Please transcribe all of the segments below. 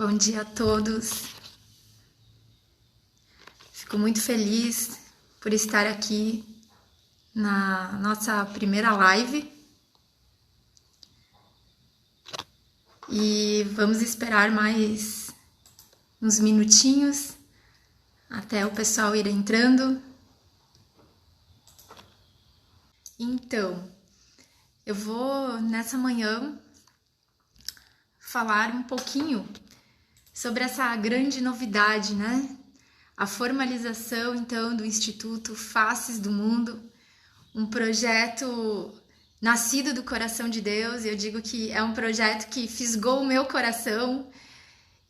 Bom dia a todos. Fico muito feliz por estar aqui na nossa primeira live. E vamos esperar mais uns minutinhos até o pessoal ir entrando. Então, eu vou nessa manhã falar um pouquinho sobre essa grande novidade, né? A formalização, então, do Instituto Faces do Mundo, um projeto nascido do coração de Deus. Eu digo que é um projeto que fisgou o meu coração,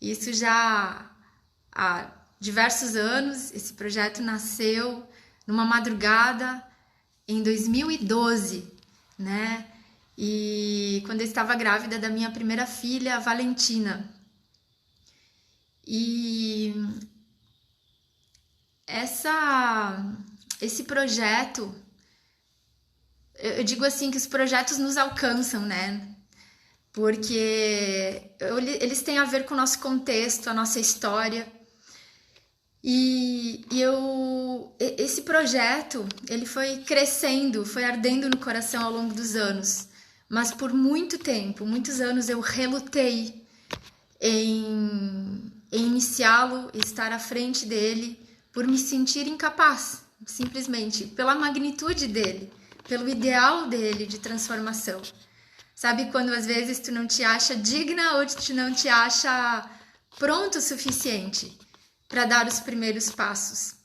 isso já há diversos anos. Esse projeto nasceu numa madrugada em 2012, né? E quando eu estava grávida da minha primeira filha, a Valentina. E esse projeto, eu digo assim que os projetos nos alcançam, né? Porque eles têm a ver com o nosso contexto, a nossa história. Esse projeto, ele foi crescendo, foi ardendo no coração ao longo dos anos. Mas por muito tempo, muitos anos, eu relutei em iniciá-lo, estar à frente dele, por me sentir incapaz, simplesmente, pela magnitude dele, pelo ideal dele de transformação. Sabe quando às vezes tu não te acha digna ou tu não te acha pronto o suficiente para dar os primeiros passos?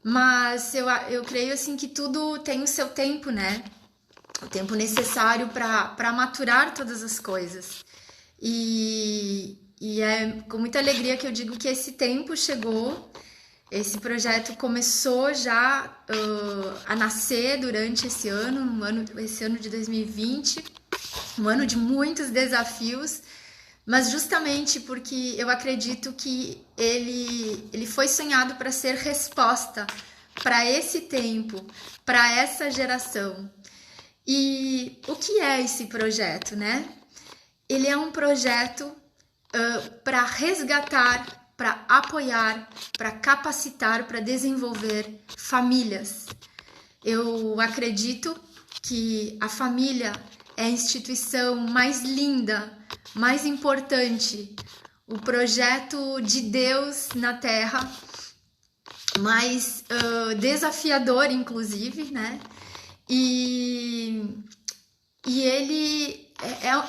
Mas eu creio assim que tudo tem o seu tempo, né? O tempo necessário para maturar todas as coisas. E é com muita alegria que eu digo que esse tempo chegou. Esse projeto começou já a nascer durante esse ano de 2020, um ano de muitos desafios, mas justamente porque eu acredito que ele foi sonhado para ser resposta para esse tempo, para essa geração. E o que é esse projeto, né? Ele é um projeto para resgatar, para apoiar, para capacitar, para desenvolver famílias. Eu acredito que a família é a instituição mais linda, mais importante, o projeto de Deus na Terra, mais desafiador, inclusive, né? E ele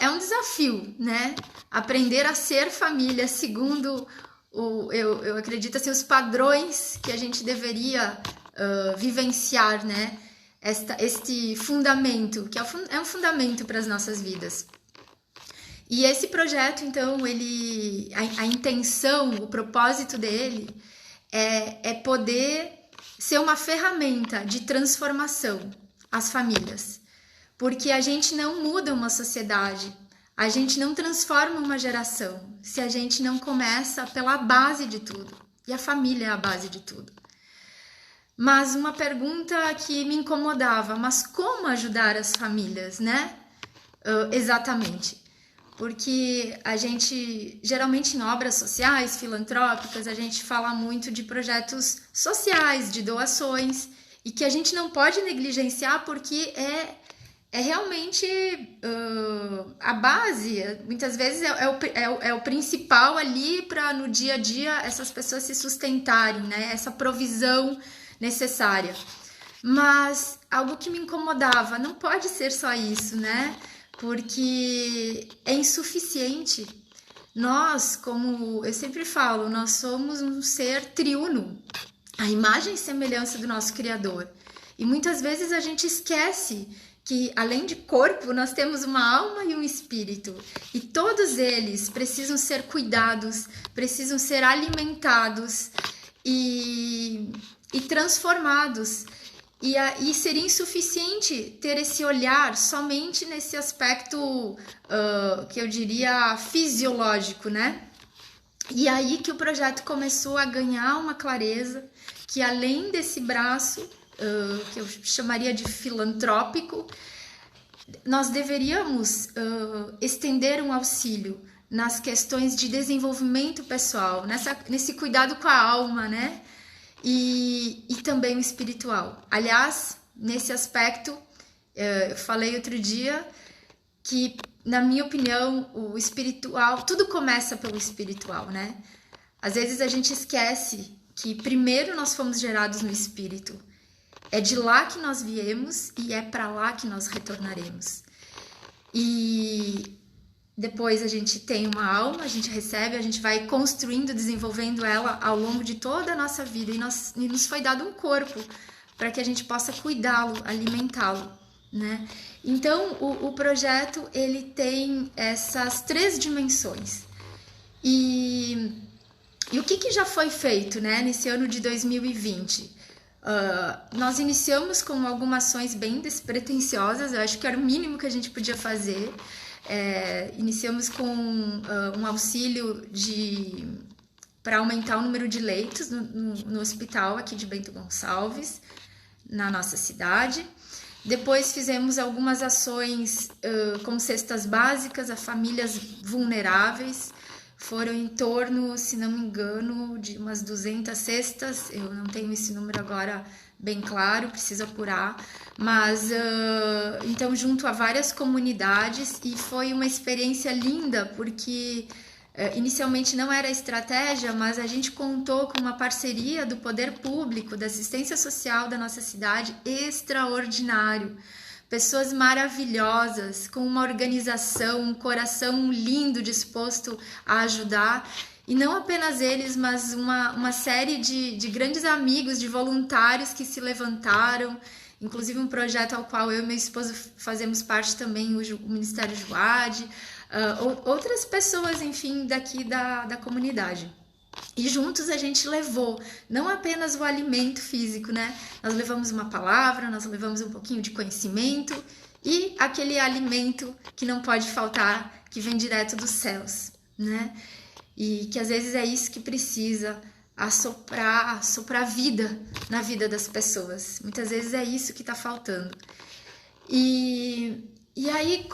é um desafio, né? Aprender a ser família segundo eu acredito assim, os padrões que a gente deveria vivenciar, né? Este fundamento, que é um fundamento para as nossas vidas. E esse projeto, então, a intenção, o propósito dele é poder ser uma ferramenta de transformação às famílias. Porque a gente não muda uma sociedade, a gente não transforma uma geração se a gente não começa pela base de tudo. E a família é a base de tudo. Mas uma pergunta que me incomodava, mas como ajudar as famílias, né? Exatamente. Porque a gente, geralmente em obras sociais, filantrópicas, a gente fala muito de projetos sociais, de doações, e que a gente não pode negligenciar porque é realmente a base. Muitas vezes é o principal ali para no dia a dia essas pessoas se sustentarem, né? Essa provisão necessária. Mas algo que me incomodava, não pode ser só isso, né? Porque é insuficiente. Nós, como eu sempre falo, nós somos um ser triuno, a imagem e semelhança do nosso Criador. E muitas vezes a gente esquece que, além de corpo, nós temos uma alma e um espírito. E todos eles precisam ser cuidados, precisam ser alimentados e transformados. E seria insuficiente ter esse olhar somente nesse aspecto que eu diria fisiológico, né? E aí que o projeto começou a ganhar uma clareza que, além desse braço, que eu chamaria de filantrópico, nós deveríamos estender um auxílio nas questões de desenvolvimento pessoal, nesse cuidado com a alma, né? E também o espiritual. Aliás, nesse aspecto, eu falei outro dia que, na minha opinião, o espiritual, tudo começa pelo espiritual, né? Às vezes a gente esquece que primeiro nós fomos gerados no espírito. É de lá que nós viemos e é para lá que nós retornaremos. E depois a gente tem uma alma, a gente recebe, a gente vai construindo, desenvolvendo ela ao longo de toda a nossa vida. E nos foi dado um corpo para que a gente possa cuidá-lo, alimentá-lo, né? Então, o projeto, ele tem essas 3 dimensões. E o que já foi feito, né, nesse ano de 2020? Nós iniciamos com algumas ações bem despretensiosas, eu acho que era o mínimo que a gente podia fazer. Iniciamos com um auxílio para aumentar o número de leitos no hospital aqui de Bento Gonçalves, na nossa cidade. Depois fizemos algumas ações com cestas básicas a famílias vulneráveis. Foram em torno, se não me engano, de umas 200 cestas. Eu não tenho esse número agora bem claro, preciso apurar. Mas, então, junto a várias comunidades, e foi uma experiência linda, porque inicialmente não era estratégia, mas a gente contou com uma parceria do poder público, da assistência social da nossa cidade, extraordinário. Pessoas maravilhosas, com uma organização, um coração lindo, disposto a ajudar. E não apenas eles, mas uma série de grandes amigos, de voluntários que se levantaram. Inclusive um projeto ao qual eu e meu esposo fazemos parte também, o Ministério Juad. Outras pessoas, enfim, daqui da comunidade. E juntos a gente levou não apenas o alimento físico, né? Nós levamos uma palavra, nós levamos um pouquinho de conhecimento e aquele alimento que não pode faltar, que vem direto dos céus, né? E que às vezes é isso que precisa, assoprar vida na vida das pessoas. Muitas vezes é isso que está faltando. E aí,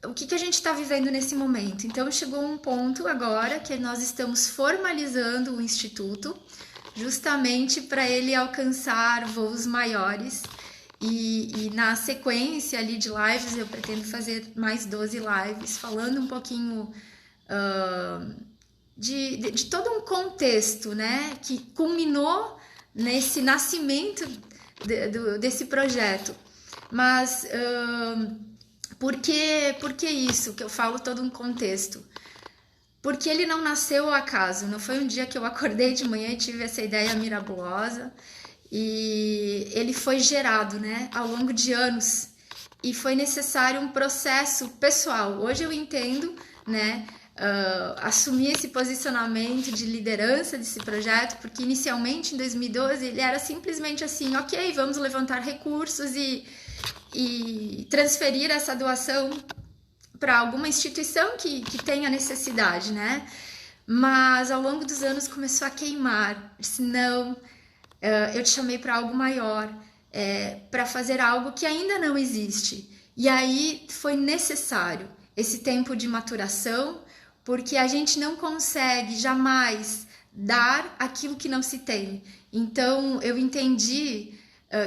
o que a gente está vivendo nesse momento? Então, chegou um ponto agora que nós estamos formalizando o Instituto, justamente para ele alcançar voos maiores. E na sequência ali de lives, eu pretendo fazer mais 12 lives, falando um pouquinho de todo um contexto, né, que culminou nesse nascimento desse projeto. Mas por que isso? Que eu falo todo um contexto. Porque ele não nasceu ao acaso, não foi um dia que eu acordei de manhã e tive essa ideia mirabulosa, e ele foi gerado, né, ao longo de anos, e foi necessário um processo pessoal. Hoje eu entendo, né, assumir esse posicionamento de liderança desse projeto, porque inicialmente em 2012 ele era simplesmente assim, ok, vamos levantar recursos e transferir essa doação para alguma instituição que tenha necessidade, né? Mas ao longo dos anos começou a queimar. Disse, não, eu te chamei para algo maior, para fazer algo que ainda não existe. E aí foi necessário esse tempo de maturação, porque a gente não consegue jamais dar aquilo que não se tem. Então eu entendi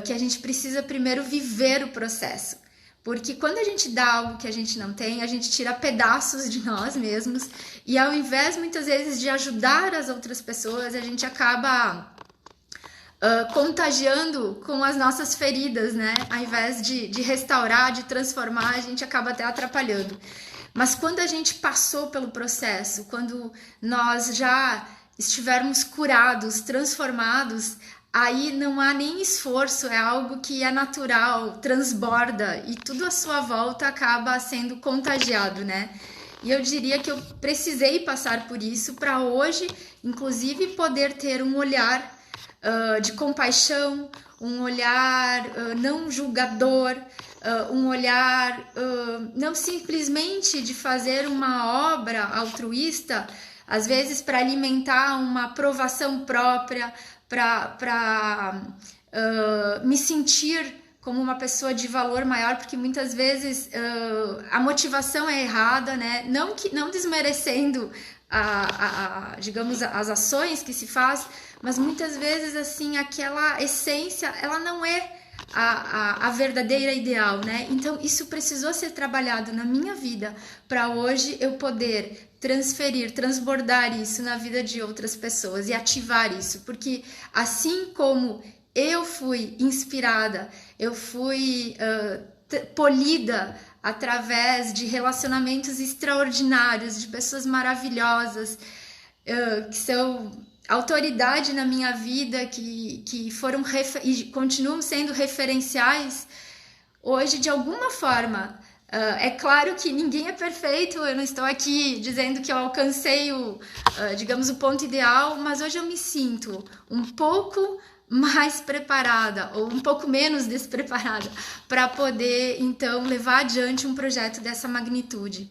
que a gente precisa primeiro viver o processo, porque quando a gente dá algo que a gente não tem, a gente tira pedaços de nós mesmos, e ao invés muitas vezes de ajudar as outras pessoas, a gente acaba contagiando com as nossas feridas, né? Ao invés de restaurar, de transformar, a gente acaba até atrapalhando. Mas quando a gente passou pelo processo, quando nós já estivermos curados, transformados, aí não há nem esforço, é algo que é natural, transborda, e tudo à sua volta acaba sendo contagiado, né? E eu diria que eu precisei passar por isso para hoje, inclusive, poder ter um olhar de compaixão, um olhar não julgador, um olhar não simplesmente de fazer uma obra altruísta, às vezes para alimentar uma aprovação própria, para me sentir como uma pessoa de valor maior, porque muitas vezes a motivação é errada, né? Não desmerecendo digamos, as ações que se faz, mas muitas vezes, assim, aquela essência, ela não é a verdadeira ideal, né? Então, isso precisou ser trabalhado na minha vida para hoje eu poder transbordar isso na vida de outras pessoas e ativar isso, porque assim como eu fui inspirada, eu fui polida através de relacionamentos extraordinários, de pessoas maravilhosas, que são autoridade na minha vida, que foram e continuam sendo referenciais. Hoje, de alguma forma, é claro que ninguém é perfeito, eu não estou aqui dizendo que eu alcancei digamos, o ponto ideal, mas hoje eu me sinto um pouco mais preparada ou um pouco menos despreparada para poder, então, levar adiante um projeto dessa magnitude.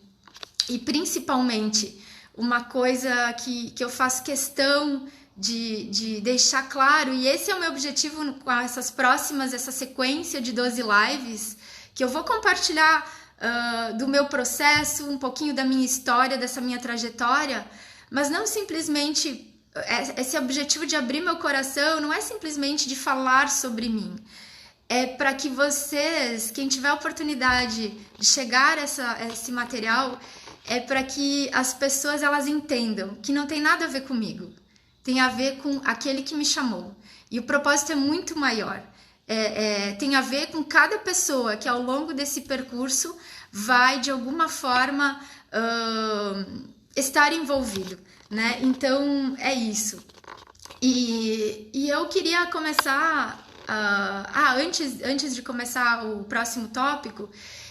E, principalmente, uma coisa que eu faço questão de deixar claro, e esse é o meu objetivo com essa sequência de 12 lives, que eu vou compartilhar do meu processo, um pouquinho da minha história, dessa minha trajetória, mas não simplesmente... Esse objetivo de abrir meu coração não é simplesmente de falar sobre mim, é para que vocês, quem tiver a oportunidade de chegar a esse material, é para que as pessoas elas entendam que não tem nada a ver comigo, tem a ver com aquele que me chamou. E o propósito é muito maior, tem a ver com cada pessoa que ao longo desse percurso vai de alguma forma estar envolvido, né? Então é isso. E eu queria começar antes de começar o próximo tópico,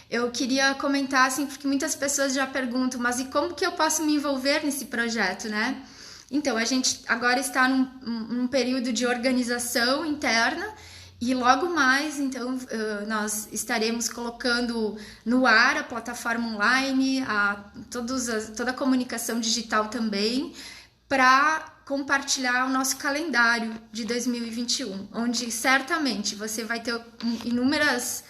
eu queria comentar assim, porque muitas pessoas já perguntam, mas e como que eu posso me envolver nesse projeto, né? Então a gente agora está num período de organização interna. E logo mais, então, nós estaremos colocando no ar a plataforma online, toda a comunicação digital também, para compartilhar o nosso calendário de 2021, onde certamente você vai ter inúmeras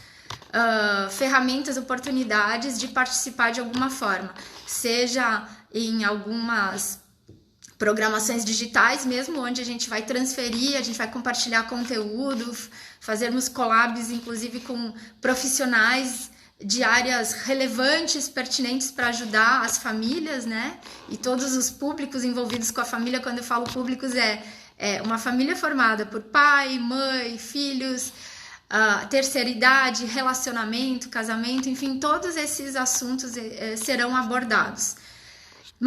ferramentas, oportunidades de participar de alguma forma, seja em algumas programações digitais mesmo, onde a gente vai transferir, a gente vai compartilhar conteúdo, fazermos collabs, inclusive com profissionais de áreas relevantes, pertinentes para ajudar as famílias, né? E todos os públicos envolvidos com a família. Quando eu falo públicos, é uma família formada por pai, mãe, filhos, terceira idade, relacionamento, casamento, enfim, todos esses assuntos serão abordados.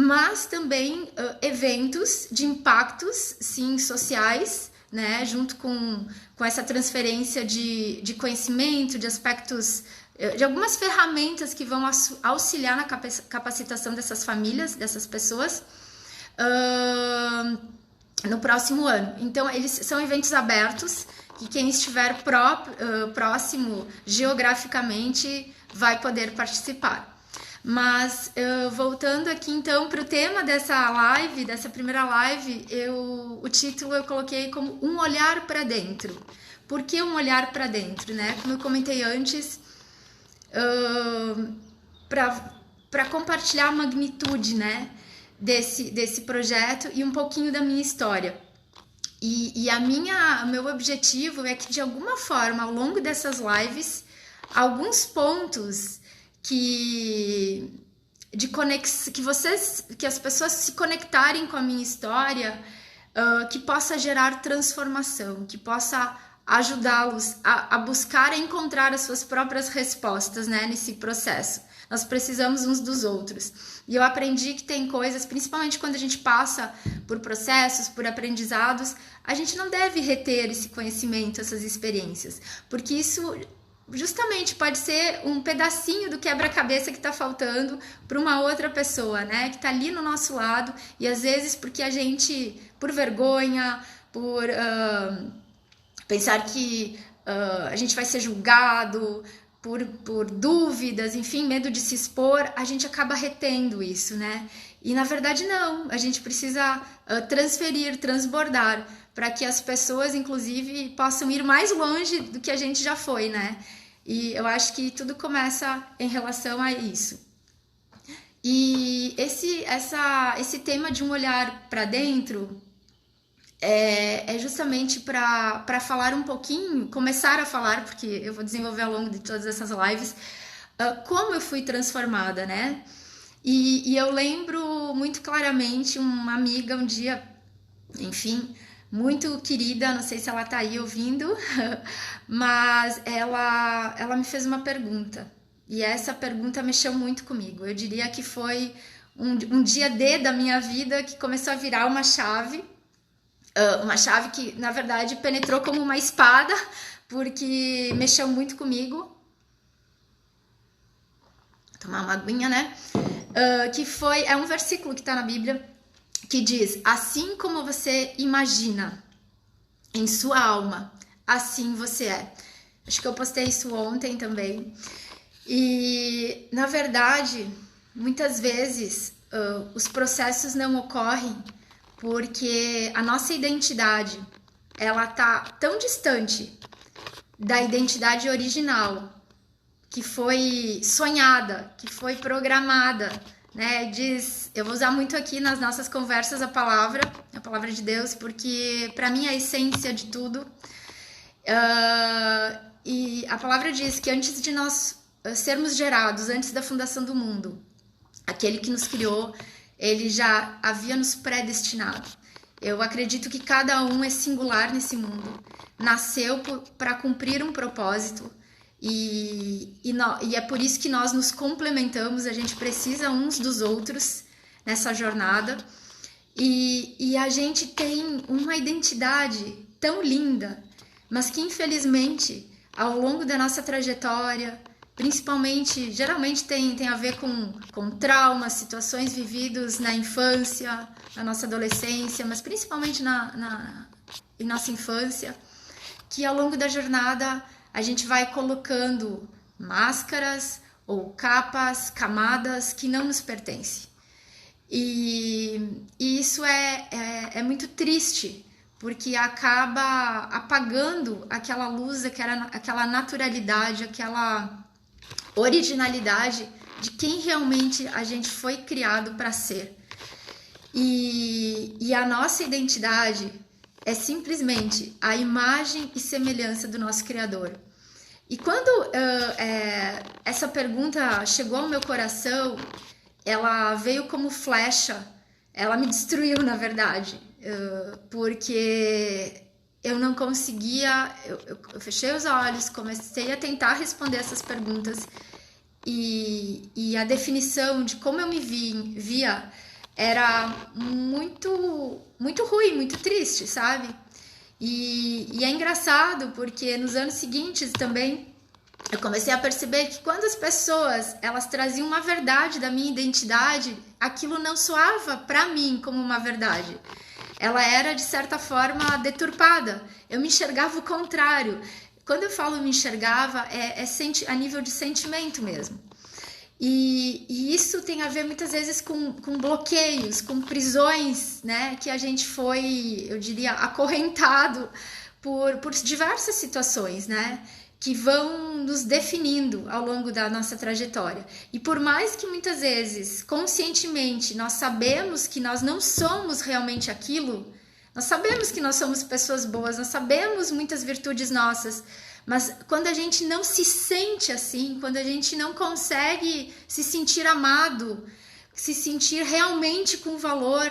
Mas também eventos de impactos, sim, sociais, né, junto com essa transferência de conhecimento, de aspectos, de algumas ferramentas que vão auxiliar na capacitação dessas famílias, dessas pessoas, no próximo ano. Então, eles são eventos abertos, que quem estiver próximo geograficamente vai poder participar. Mas voltando aqui então para o tema dessa live, dessa primeira live, o título eu coloquei como Um Olhar para Dentro. Por que um olhar para dentro, né? Como eu comentei antes, para compartilhar a magnitude, né, desse projeto e um pouquinho da minha história. E o meu objetivo é que de alguma forma, ao longo dessas lives, alguns pontos que as pessoas se conectarem com a minha história, que possa gerar transformação, que possa ajudá-los a buscar, a encontrar as suas próprias respostas, né, nesse processo. Nós precisamos uns dos outros. E eu aprendi que tem coisas, principalmente quando a gente passa por processos, por aprendizados, a gente não deve reter esse conhecimento, essas experiências, porque isso justamente pode ser um pedacinho do quebra-cabeça que está faltando para uma outra pessoa, né? Que está ali no nosso lado, e às vezes porque a gente, por vergonha, por pensar que a gente vai ser julgado, por dúvidas, enfim, medo de se expor, a gente acaba retendo isso, né? E na verdade não, a gente precisa transferir, transbordar, para que as pessoas, inclusive, possam ir mais longe do que a gente já foi, né? E eu acho que tudo começa em relação a isso. E esse tema de um olhar para dentro é justamente para falar um pouquinho, começar a falar, porque eu vou desenvolver ao longo de todas essas lives, como eu fui transformada, né? E eu lembro muito claramente uma amiga um dia, enfim, muito querida, não sei se ela tá aí ouvindo, mas ela me fez uma pergunta. E essa pergunta mexeu muito comigo. Eu diria que foi um dia D da minha vida que começou a virar uma chave que, na verdade, penetrou como uma espada, porque mexeu muito comigo. Vou tomar uma aguinha, né? É um versículo que está na Bíblia, que diz: assim como você imagina em sua alma, assim você é. Acho que eu postei isso ontem também. E, na verdade, muitas vezes os processos não ocorrem porque a nossa identidade, ela tá tão distante da identidade original, que foi sonhada, que foi programada, né? Eu vou usar muito aqui nas nossas conversas a palavra de Deus, porque para mim é a essência de tudo. E a palavra diz que antes de nós sermos gerados, antes da fundação do mundo, aquele que nos criou, ele já havia nos predestinado. Eu acredito que cada um é singular nesse mundo, nasceu para cumprir um propósito, e é por isso que nós nos complementamos, a gente precisa uns dos outros nessa jornada, e a gente tem uma identidade tão linda, mas que infelizmente ao longo da nossa trajetória, principalmente, geralmente tem a ver com traumas, situações vividas na infância, na nossa adolescência, mas principalmente em nossa infância, que ao longo da jornada a gente vai colocando máscaras ou capas, camadas que não nos pertencem. E isso é muito triste, porque acaba apagando aquela luz, aquela naturalidade, aquela originalidade de quem realmente a gente foi criado para ser. E a nossa identidade é simplesmente a imagem e semelhança do nosso Criador. E quando essa pergunta chegou ao meu coração, ela veio como flecha, ela me destruiu, na verdade, porque eu não conseguia, eu fechei os olhos, comecei a tentar responder essas perguntas, e a definição de como eu me via era muito, muito ruim, muito triste, sabe? E é engraçado porque nos anos seguintes também eu comecei a perceber que quando as pessoas elas traziam uma verdade da minha identidade, aquilo não soava para mim como uma verdade. Ela era, de certa forma, deturpada. Eu me enxergava o contrário. Quando eu falo me enxergava, é a nível de sentimento mesmo. E isso tem a ver muitas vezes com bloqueios, com prisões, né? Que a gente foi, eu diria, acorrentado por diversas situações, né? Que vão nos definindo ao longo da nossa trajetória. E por mais que muitas vezes, conscientemente, nós sabemos que nós não somos realmente aquilo, nós sabemos que nós somos pessoas boas, nós sabemos muitas virtudes nossas, mas quando a gente não se sente assim, quando a gente não consegue se sentir amado, se sentir realmente com valor,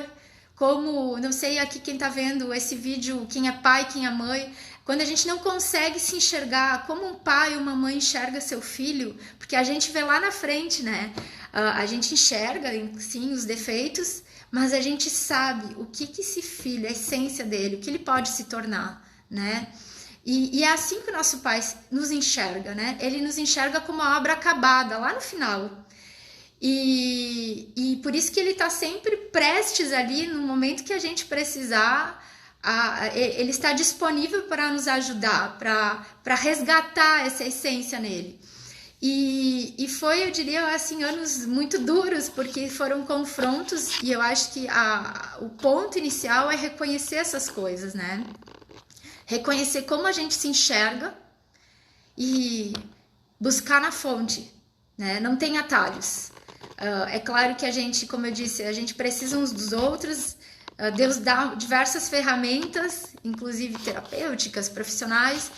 como, não sei aqui quem tá vendo esse vídeo, quem é pai, quem é mãe, quando a gente não consegue se enxergar como um pai ou uma mãe enxerga seu filho, porque a gente vê lá na frente, né? A gente enxerga, sim, os defeitos, mas a gente sabe o que esse filho, a essência dele, o que ele pode se tornar, né? E é assim que o nosso pai nos enxerga, né? Ele nos enxerga como uma obra acabada, lá no final. E por isso que ele está sempre prestes ali, no momento que a gente precisar, ele está disponível para nos ajudar, para resgatar essa essência nele. E foi, eu diria, assim, anos muito duros, porque foram confrontos, e eu acho que o ponto inicial é reconhecer essas coisas, né? Reconhecer como a gente se enxerga e buscar na fonte, né? Não tem atalhos. É claro que a gente, como eu disse, a gente precisa uns dos outros. Deus dá diversas ferramentas, inclusive terapêuticas, profissionais,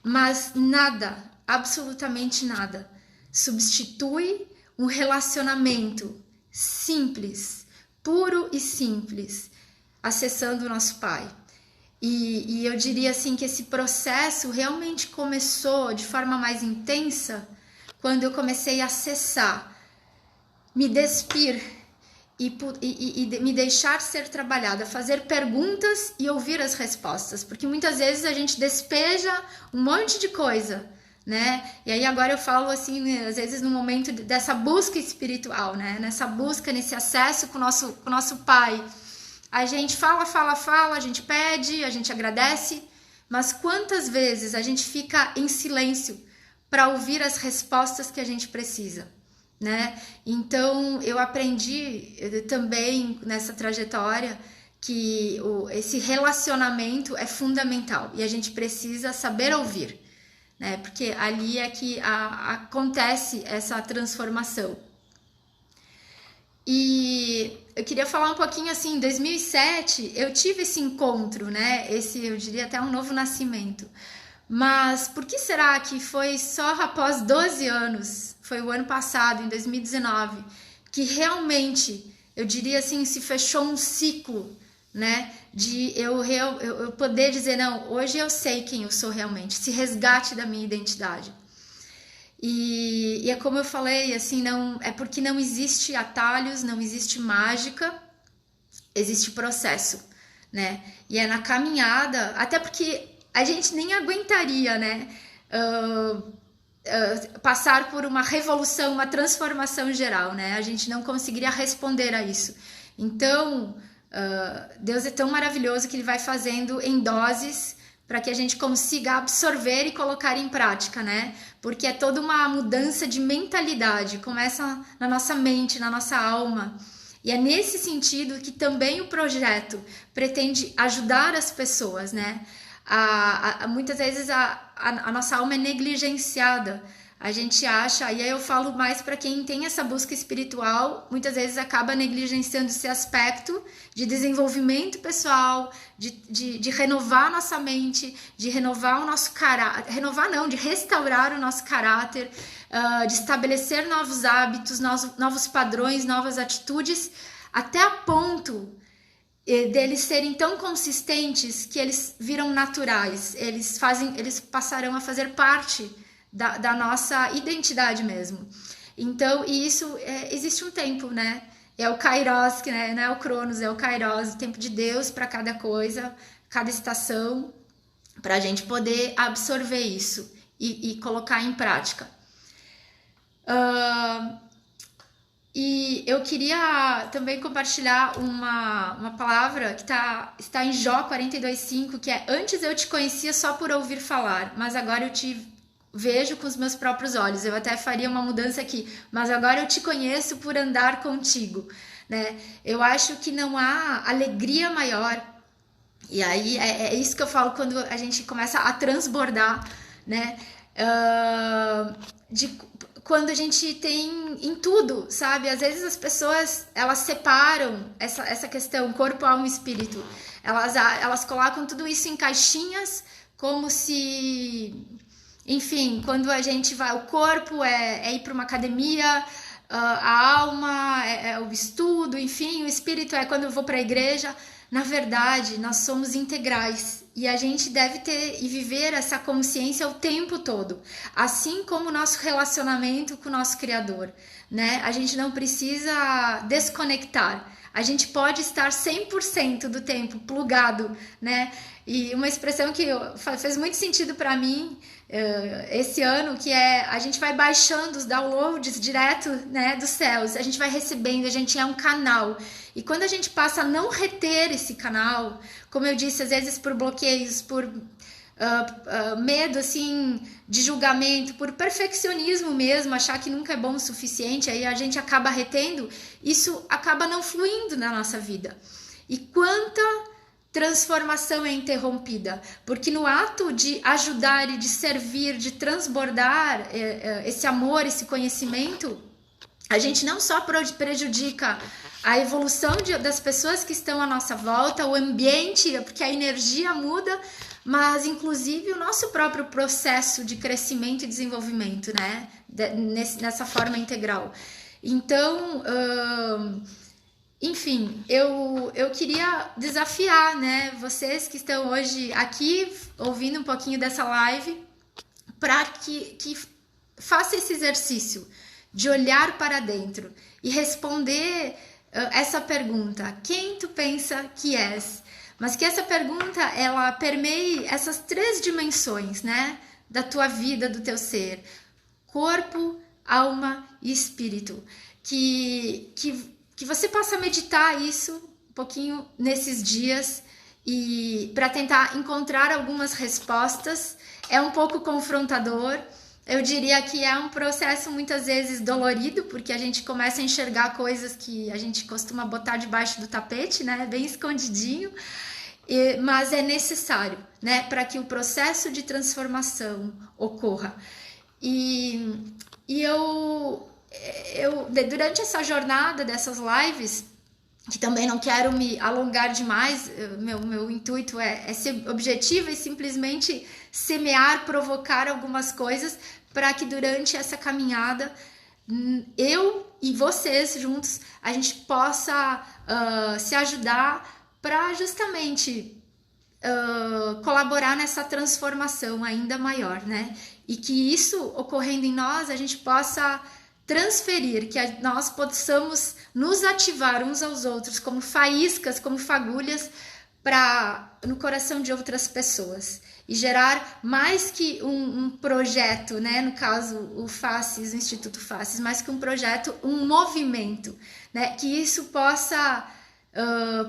mas nada, absolutamente nada, substitui um relacionamento simples, puro e simples, acessando o nosso Pai. E eu diria assim que esse processo realmente começou de forma mais intensa quando eu comecei a acessar, me despir e me deixar ser trabalhada, fazer perguntas e ouvir as respostas, porque muitas vezes a gente despeja um monte de coisa, né? E aí agora eu falo assim, às vezes no momento dessa busca espiritual, né? Nessa busca, nesse acesso com o nosso Pai, a gente fala, a gente pede, a gente agradece, mas quantas vezes a gente fica em silêncio para ouvir as respostas que a gente precisa, né? Então eu aprendi também nessa trajetória que esse relacionamento é fundamental e a gente precisa saber ouvir, né? Porque ali é que acontece essa transformação. E eu queria falar um pouquinho assim, em 2007 eu tive esse encontro, né? Eu diria até um novo nascimento. Mas por que será que foi só após 12 anos, foi o ano passado, em 2019, que realmente, eu diria assim, se fechou um ciclo, né? De eu poder dizer, não, hoje eu sei quem eu sou realmente, esse resgate da minha identidade. E é como eu falei, assim, não é porque não existe atalhos, não existe mágica, existe processo, né? E é na caminhada, até porque a gente nem aguentaria, né? Passar por uma revolução, uma transformação geral, né? A gente não conseguiria responder a isso. Então, Deus é tão maravilhoso que Ele vai fazendo em doses para que a gente consiga absorver e colocar em prática, né? Porque é toda uma mudança de mentalidade, começa na nossa mente, na nossa alma. E é nesse sentido que também o projeto pretende ajudar as pessoas, né? Muitas vezes a nossa alma é negligenciada. A gente acha, e aí eu falo mais para quem tem essa busca espiritual, muitas vezes acaba negligenciando esse aspecto de desenvolvimento pessoal, de renovar a nossa mente, de renovar o nosso caráter, de restaurar o nosso caráter, de estabelecer novos hábitos, novos padrões, novas atitudes, até a ponto deles serem tão consistentes que eles viram naturais, eles passarão a fazer parte da nossa identidade mesmo. Então, e isso existe um tempo, né? É o Kairos, que não é o Cronos, é o Kairos, o tempo de Deus para cada coisa, cada estação, para a gente poder absorver isso e colocar em prática. E eu queria também compartilhar uma palavra que está em Jó 42,5, que é: antes eu te conhecia só por ouvir falar, mas agora eu te vejo com os meus próprios olhos. Eu até faria uma mudança aqui, mas agora eu te conheço por andar contigo, né? Eu acho que não há alegria maior, e aí é isso que eu falo quando a gente começa a transbordar, né? Quando a gente tem em tudo, sabe? Às vezes as pessoas, elas separam essa questão corpo, alma e espírito. Elas colocam tudo isso em caixinhas, como se, enfim, quando a gente vai, o corpo é ir para uma academia, a alma é o estudo, enfim, o espírito é quando eu vou para a igreja. Na verdade, nós somos integrais e a gente deve ter e viver essa consciência o tempo todo, assim como o nosso relacionamento com o nosso Criador, né? A gente não precisa desconectar, a gente pode estar 100% do tempo plugado, né? E uma expressão que fez muito sentido para mim esse ano, que é: a gente vai baixando os downloads direto, né, dos céus, a gente vai recebendo, a gente é um canal. E quando a gente passa a não reter esse canal, como eu disse, às vezes por bloqueios, por medo assim de julgamento, por perfeccionismo mesmo, achar que nunca é bom o suficiente, aí a gente acaba retendo, isso acaba não fluindo na nossa vida. E quanta transformação é interrompida, porque no ato de ajudar e de servir, de transbordar esse amor, esse conhecimento, a gente não só prejudica a evolução das pessoas que estão à nossa volta, o ambiente, porque a energia muda, mas inclusive o nosso próprio processo de crescimento e desenvolvimento, né? Nessa forma integral. Então, enfim, eu queria desafiar, né, vocês que estão hoje aqui ouvindo um pouquinho dessa live, para que faça esse exercício de olhar para dentro e responder essa pergunta: quem tu pensa que és? Mas que essa pergunta, ela permeie essas 3 dimensões, né, da tua vida, do teu ser: corpo, alma e espírito. Que você possa meditar isso um pouquinho nesses dias e para tentar encontrar algumas respostas. É um pouco confrontador. Eu diria que é um processo muitas vezes dolorido, porque a gente começa a enxergar coisas que a gente costuma botar debaixo do tapete, né? Bem escondidinho, mas é necessário, né? Para que o processo de transformação ocorra. E eu, durante essa jornada dessas lives, que também não quero me alongar demais, meu intuito é ser objetivo e simplesmente semear, provocar algumas coisas para que durante essa caminhada eu e vocês juntos a gente possa se ajudar para justamente colaborar nessa transformação ainda maior, né? E que isso ocorrendo em nós, a gente possa transferir, que nós possamos nos ativar uns aos outros como faíscas, como fagulhas no coração de outras pessoas e gerar mais que um projeto, né? No caso, o FACES, o Instituto FACES, mais que um projeto, um movimento, né? Que isso possa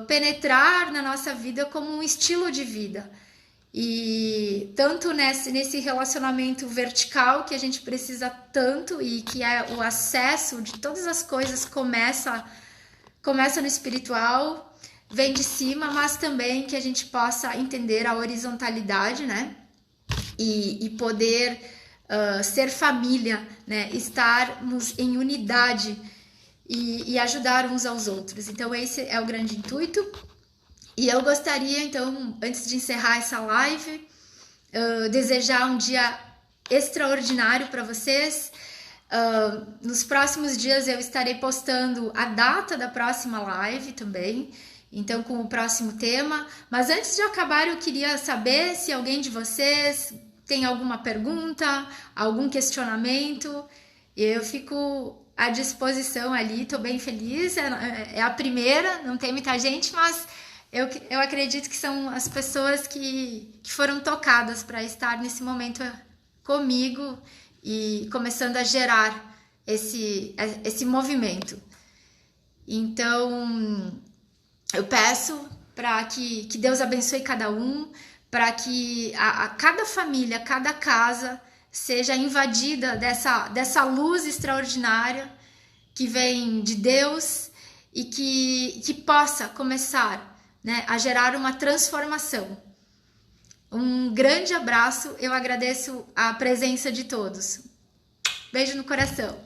penetrar na nossa vida como um estilo de vida. E tanto nesse relacionamento vertical que a gente precisa tanto, e que é o acesso de todas as coisas começa no espiritual, vem de cima, mas também que a gente possa entender a horizontalidade, né? E poder ser família, né? Estarmos em unidade e ajudar uns aos outros. Então esse é o grande intuito. E eu gostaria, então, antes de encerrar essa live, desejar um dia extraordinário para vocês. Nos próximos dias eu estarei postando a data da próxima live também, então com o próximo tema. Mas antes de acabar, eu queria saber se alguém de vocês tem alguma pergunta, algum questionamento. Eu fico à disposição ali, estou bem feliz. É a primeira, não tem muita gente, mas eu acredito que são as pessoas que foram tocadas para estar nesse momento comigo e começando a gerar esse movimento. Então, eu peço para que Deus abençoe cada um, para que a cada família, cada casa seja invadida dessa luz extraordinária que vem de Deus e que possa começar, né, a gerar uma transformação. Um grande abraço, eu agradeço a presença de todos. Beijo no coração.